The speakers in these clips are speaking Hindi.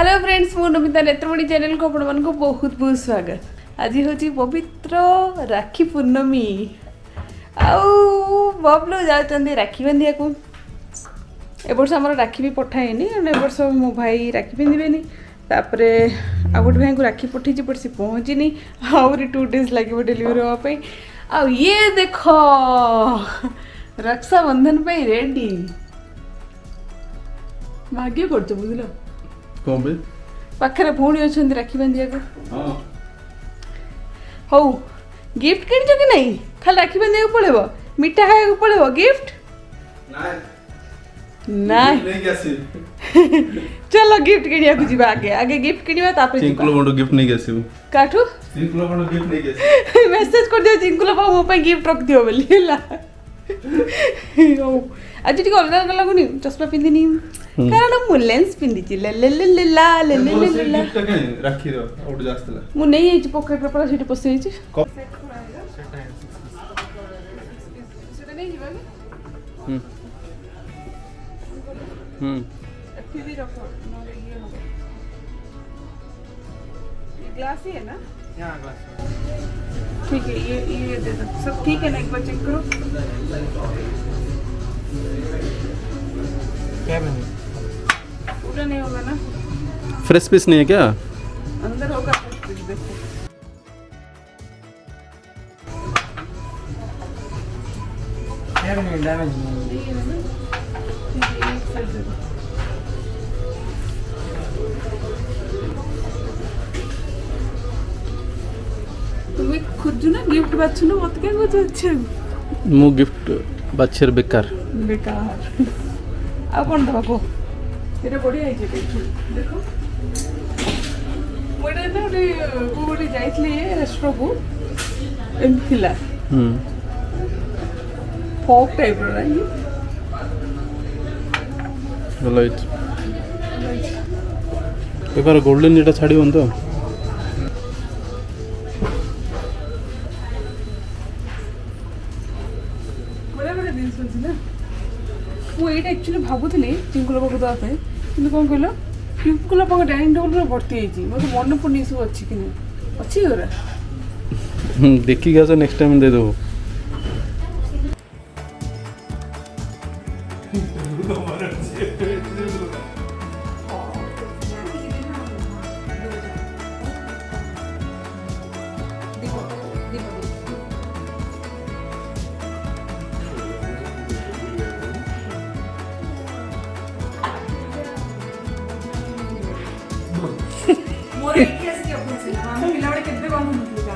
हेलो फ्रेंड्स मु नमिता नेत्रमणि चैनल को आपण मन को बहुत बहुत स्वागत। आज हूँ पवित्र राखी पूर्णमी आबलो जाते राखी बांधिया को ए वर्ष आम राखी भी पठाएनी ए वर्ष मो भाई राखी पिंधे तापर आ गोटे भाई को राखी पठे बट सी पहुँचनी आहरी 2 days लगे डेलीवरी हाँपाई। आ ये देख रक्षाबंधन पे रेडी भाग्य कर बुझल पाखे भौणी अच्छा राखी बांधिया को हौ गिफ्ट किन कि नहीं खाली राखी बांधिया को पड़ेबो मिठा खाया पड़ेबो गिफ्ट नहीं चलो गिफ्ट किनिया को जीवा आगे आगे गिफ्ट किनिया तापर चिंकुलो बंडो गिफ्ट नहीं गेसिबो काठू चिंकुलो बंडो गिफ्ट नहीं गेसिबो मेसेज कर दियो चिंकुलो बा मो पे गिफ्ट रख दियो बोली हला आज टिके अलग अलग लागुनी चश्मा पिंदिनी कारण मु लेंस पिंदी ले ले ले ले ला ले ले ले ले गिफ्ट के राखी रो आउट जास्तला मु नहीं आइछ पॉकेट रे पड़ा सिटी पसे आइछ सेटा नहीं जीवा फिर रखो ना ये हो ये ग्लास ही है ना यहां ग्लास ठीक है ये दे दो सब ठीक है ना एक बार चेक करो क्या बने पूरा नहीं होगा ना फ्रेश पीस नहीं है क्या अंदर होगा फ्रेश पीस देखो क्या बने डैमेज नहीं है ना तुम्हें खुद ना गिफ्ट बाछू ना मत क्या कुछ अच्छा मु गिफ्ट बाछर बेकार बेकार आ कौन दबा को तेरे बढ़िया है देखो मोटे ना को गोटे जाइतले रेस्टोरेंट को एम थिला फॉक टाइप रो रही लाइट पेपर गोल्डन जेटा छाड़ी बन तो बड़ा बड़ा दिन सोची ना वो एटा एक्चुअली भाबुथले चिंकुला पाक दवा पे किंतु कोन कहलो चिंकुला पाक डाइनिंग टेबल रे भर्ती हेची मते मन पड़नी सब अछि कि नहीं अछि ओरा देखी गया नेक्स्ट टाइम दे दो मोरे इतिहास के अपन से हम पिलावड़े केबे बांधु नथि का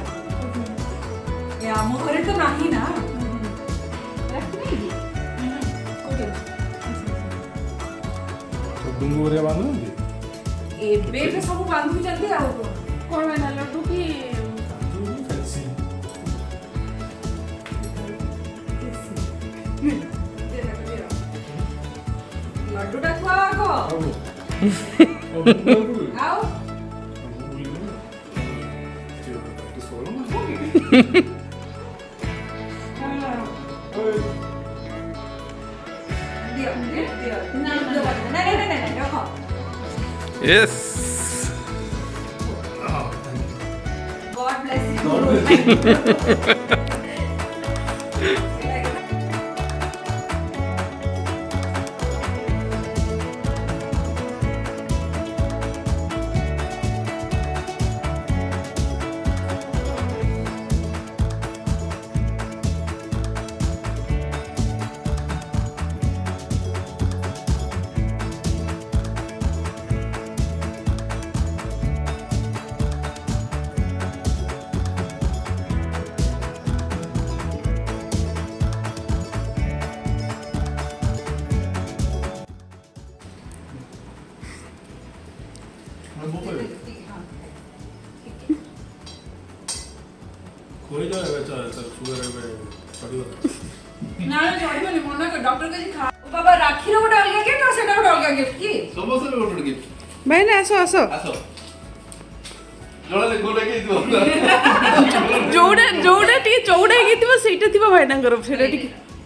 या मो घरे तो नाही ना रखनी ओके तो डुंगुरे बांधु एबे पे सब बांधु जल्दी आओ कोन बना लड्डू की लड्डू टा खुआ को आओ Yes. God bless you. कोई जो है बेचारा सर शुगर है पड़ी ना चढ़िबनी मना कर डॉक्टर के खा बाबा राखी रो गोटे अलगा गिफ्ट और सेटा गोटे अलगा गिफ्ट की समोसा भी गोटे गिफ्ट भाई ना आसो आसो आसो जोड़ा ले गोले के तो जोड़ा जोड़ा टी चौड़ा के थिबो सेटा थिबो भाई ना करो सेटा टी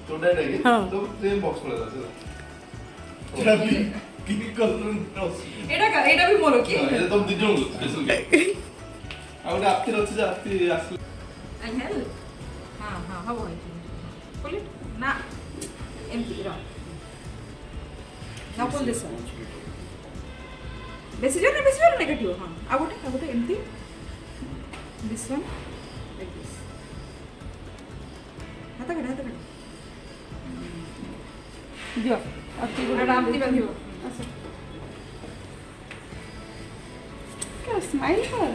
चौड़ा टी हां तो सेम बॉक्स पड़ेगा सर কি করলেন এটা भी मोरो की এটা তো দিজং স্পেশাল আউটা আপনি হচ্ছে যে আপনি আসলে आई हेल्प हां हबो पुल इट ना एम्प्टी रा ना पुल दिस वन बेसी जोर नेगेटिव हां आगोटे empty this one like this हाथ कड़ दियो आपकी आराम दी बंदियो क्या स्माइल कर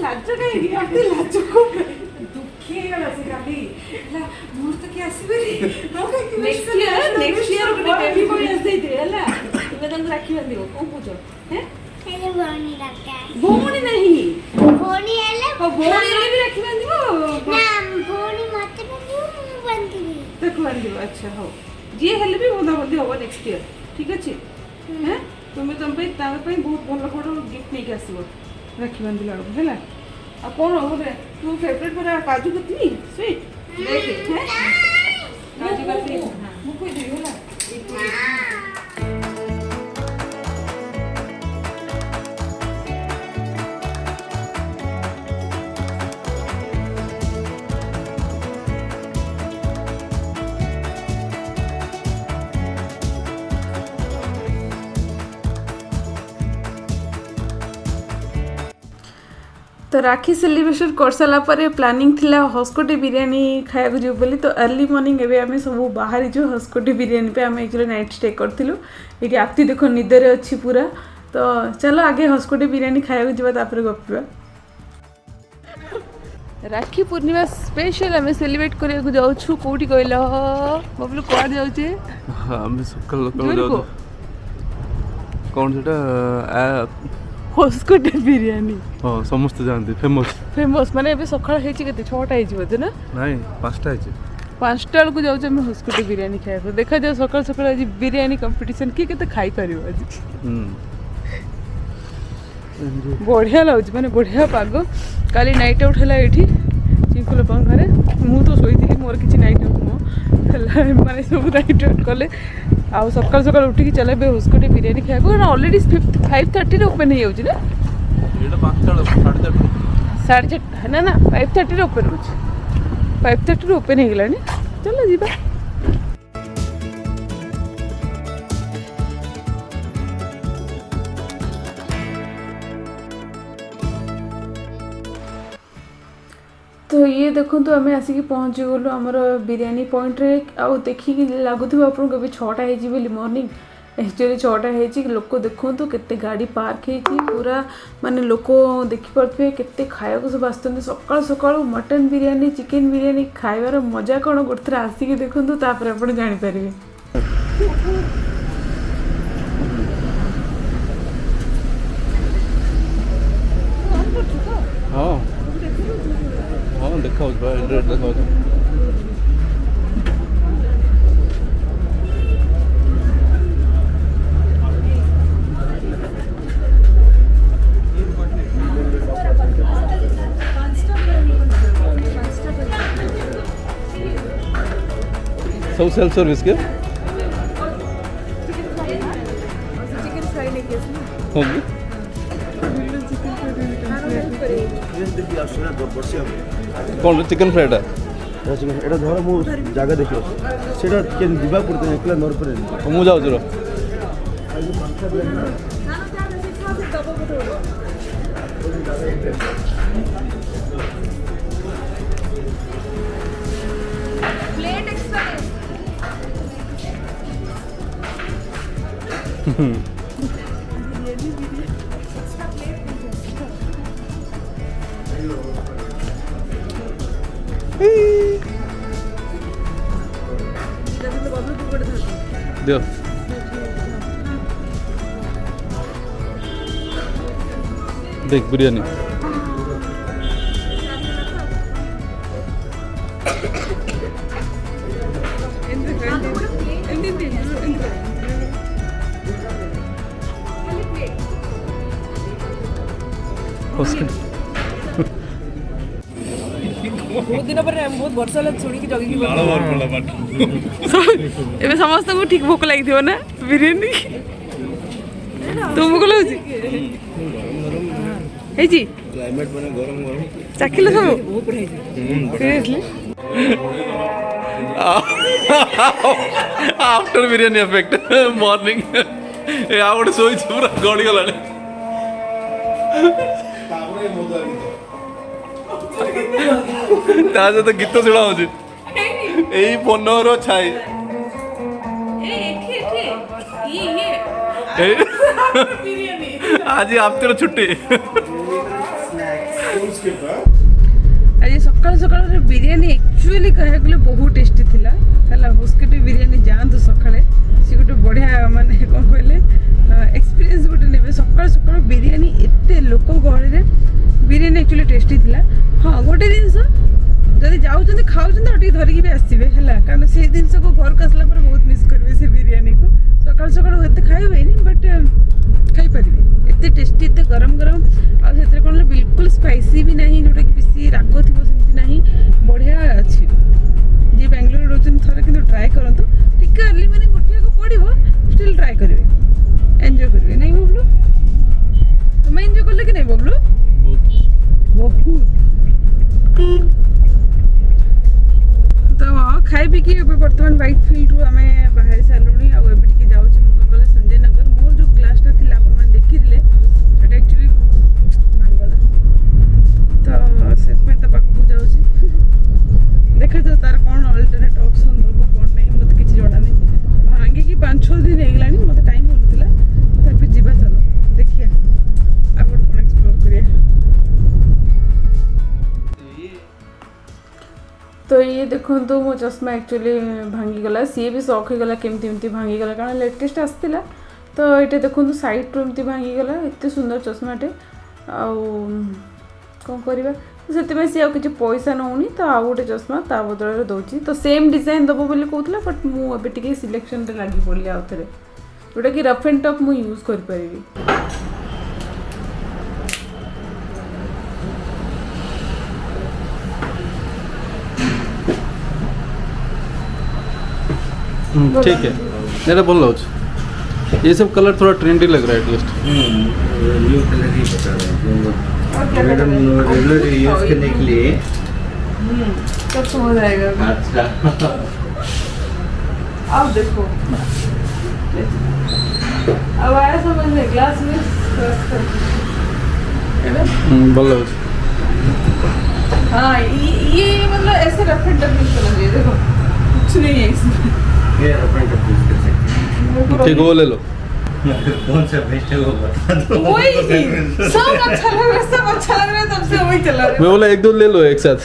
लाज कहीं आपते लाज को दुखी गला से काली ला मोर तो क्या आसीबेरी नेक्स्ट ईयर बेबी बॉय आस देते हला तुम्हें तुम राखी बंदियो को पूछो हैं हेलो बोनी रखा भोनी नहीं बोनी हेले भोनी रे भी राखी बंदियो ना बोनी मत बंदी तक बंदियो अच्छा हो जे हेले भी होना बंदी होबो नेक्स्ट ईयर ठीक अछि हैं तुम्हें तुम पे तार पे बहुत भलो कोड गिफ्ट नहीं के आसीबो राखी बंदिला हेला आ कोन होबे तू फेवरेट पर काजू कतली स्वीट देख हैं काजू कतली हां मुको दे होला तो राखी सेलिब्रेशन कर सारा पर प्लानिंग थिला हस्कोटे बिरयानी खाया जो बोली तो अर्ली मॉर्निंग एवं आम सब बाहर जो हस्कोटे बिरयानी पे आम एक्चुअली नाइट स्टे करूँ ये आपती देख निदर अच्छी पूरा तो चलो आगे हस्कोटे बिरयानी खाया जापर गपा राखी पूर्णिमा स्पेशल आम सेलिब्रेट करने जाऊँ कौटी कहल बबलू कौन जाऊे कौन से हस्कोटे बिरयानी हाँ समस्त जानते फेमस माने अभी सकाळ हेची केते 6टा हेची बोते ना नहीं 5टा हेची 5टा को जाऊ हम हस्कोटे बिरयानी खाए देखा जाए सकाळ सकाळ आज बिरयानी कंपटीशन की केते खाई परियो आज बढ़िया लगुच माने बढ़िया पाग काली नाइट आउट हला एठी चिंकुल पन घरे मु तो सोईतिली मोर किछि नाइट आउट मो हला माने सब नाइट आउट कले आउ सकाळ सकाळ उठी की चले बे हस्कोटे बिरयानी खाए को ऑलरेडी 5:30 रे ओपन हे जाउची ना एटा 5टा 4:30 ना 5:30 रे ओपन होची 5:30 रे ओपन हे गेलानी चलो जीबा तो ये देखो तो आम आसिक पहुँची गलु आमर बिरयानी पॉइंट रे आउ देखिक लगुथ आपको कभी 6टा होली मॉर्निंग एक्चुअली 6टा होती लोक देखु केते गाड़ी पार्क होती पूरा माने लोक देखिपे केते खाया सब आसते सकाल सकाल मटन बिरयानी चिकेन बिरयानी खाइबार मजा कौन गोटे थर आसिक देखु तापर आप जानीपर हाँ हाँ देखा देखा सब सेल्फ सर्विस के चिकन फ्राई लेके होगी कौन चिकन फ्राइडा এটা ধর মু জায়গা দেখি সেটা কেন দিবা পড়তে একলা নর পরে मु जाऊँ रो प्लेट एक्स्ट्रा दियो देख बिरयानी बहुत दिन पर बहुत वर्ष लग छोड़ी की जगी एबे समस्त को ठीक भूख लगी थी ना बिरयानी तुमको लगुଛି ହେଇଛି କ୍ଲାଇମେଟ୍ ମାନେ ଗରମ ଗରମ ଚାଖିଲ ସବୁ seriously after biryani effect morning ए आ गोटे सोई पूरा गड़ी गलानी ता सहित गीत शुणा हो बनर छाई आज आफ्टर छुट्टी आज सकाल सकाल बिरयानी एक्चुअली कहया गले बहुत टेस्टी थिला हला होस्कोटे बिरयानी जांतु सकाळे सी गोटे बढ़िया माने कोन कहले एक्सपीरियंस गोटे नेबे सकाल सकाल बिरयानी एते लोक गहळे रे बिरयानी एक्चुअली टेस्टी थिला हां गोटे दिनस जदि जाउछन खाउछन अटी धरिकी भी आसीबे हला कारण से दिनस को घर कसला पर बहुत मिस करबे से बिरयानी को सकाल सकाल एते खाइबे नी बट खाई परिबे एते टेस्टी एते गरम गरम आ सेते कोन बिल्कुल स्पाइसी भी नहीं जोटा कि बेसी राग थिबो सेमति नहीं बढ़िया अछि जे बेंगलोर रोचन थरे किंतु ट्राई करंतु टिके अर्ली माने गोटिया को पड़िबो स्टिल ट्राई करिवे एन्जॉय करिवे नहीं बबलू तुम एन्जॉय करले कि नहीं बबलू बहुत तो खाई पी कि वर्तमान व्हाइट फील्ड रु आमे बाहर सालुनी आ एबे टिके जाउछ गले संजय नगर मोर जो ग्लासटा थिला आपण मान देखि दिले एटा एक्चुअली भांगला तो सेतमे त पाखु जाउछी देखा तो तार कौन अल्टरनेट ऑप्शन दबो कौन नहीं मत किछि जणा नहीं भांगे कि 5-6 दिन हेगलानी मत टाइम होनथिला तो फिर जीवा चलो देखिए अब कौन एक्सप्लोर करिए तो ये देखो तो मो चश्मा एक्चुअली भांगी गला सी भी शौक हो गला केमती एमती भांगी गला कारण लेटेस्ट आसला तो ये देखो तो साइड रू एमती भांगी गला एते सुंदर चश्माटे आ कौन करवा से सी आ किसी पैसा नौनी तो आउ गोटे चश्मा ता बदल दौची तो सेम डिजाइन दबो बोली कहूला बट मुझे सिलेक्शन लगी पड़ी आउ थे जोटा कि रफ एंड टफ मुझे यूज कर पारिबी ठीक है मेरा बोल लो ये सब कलर थोड़ा ट्रेंडी लग रहा है एटलीस्ट न्यू कलर ही बता रहे हैं मैडम रेगुलर यूज करने के लिए सब समझ आएगा अच्छा अब देखो अब आया समझ में ग्लास में बोल लो हाँ ये मतलब ऐसे रफ एंड टफ यूज करना चाहिए देखो कुछ नहीं है इसमें ये अपन का यूज कर सकते हैं ठीक वो ले लो कौन सा बेस्ट है वो बता दो वही सब अच्छा लग रहा है सब अच्छा लग रहा है तब से वही चला रहा मैं बोला 1-2 ले लो एक साथ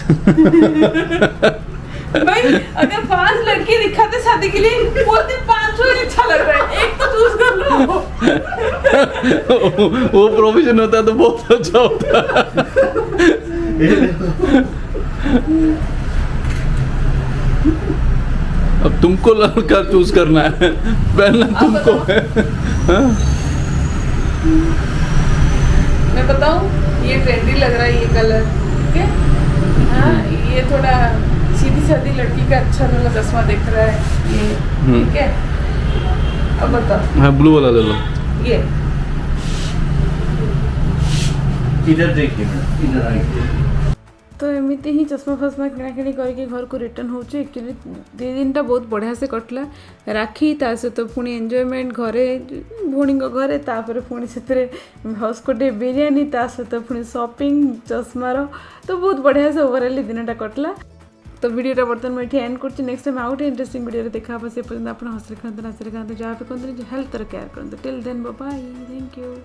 भाई अगर 5 लड़के दिखाते शादी के लिए बोलते 5 ही अच्छा लग रहा है एक तो चूज कर लो वो प्रोफेशन होता तो बहुत अच्छा होता अब तुमको लड़का चूज करना है पहनना तुमको है मैं बताऊं ये ट्रेंडी लग रहा है ये कलर ठीक है हाँ ये थोड़ा सीधी सादी लड़की का अच्छा वाला चश्मा दिख रहा है ये ठीक है अब बताओ हाँ ब्लू वाला ले लो ये इधर देखिए इधर आइए तो एमती ही चश्मा फश्मा किणाकिणी करके घर को रिटर्न होचे एक्चुअली 2 दिन बहुत बढ़िया से कटला राखी ता सहित पुणी एंजॉयमेंट घरे भौणी घरे तापर पुणी से हस्कोटे बिरयानी ता सहित पुणी शॉपिंग चश्मार तो बहुत बढ़िया से ओवरऑल दिनटा कटला तो वीडियोटा बर्तमान मुझे एंड कर next time out interesting video देखा से पर्यंत आप हंसरे खाते नाचरे खाते जहाँ पे कहते हेल्थ केयर करते till then bye thank you.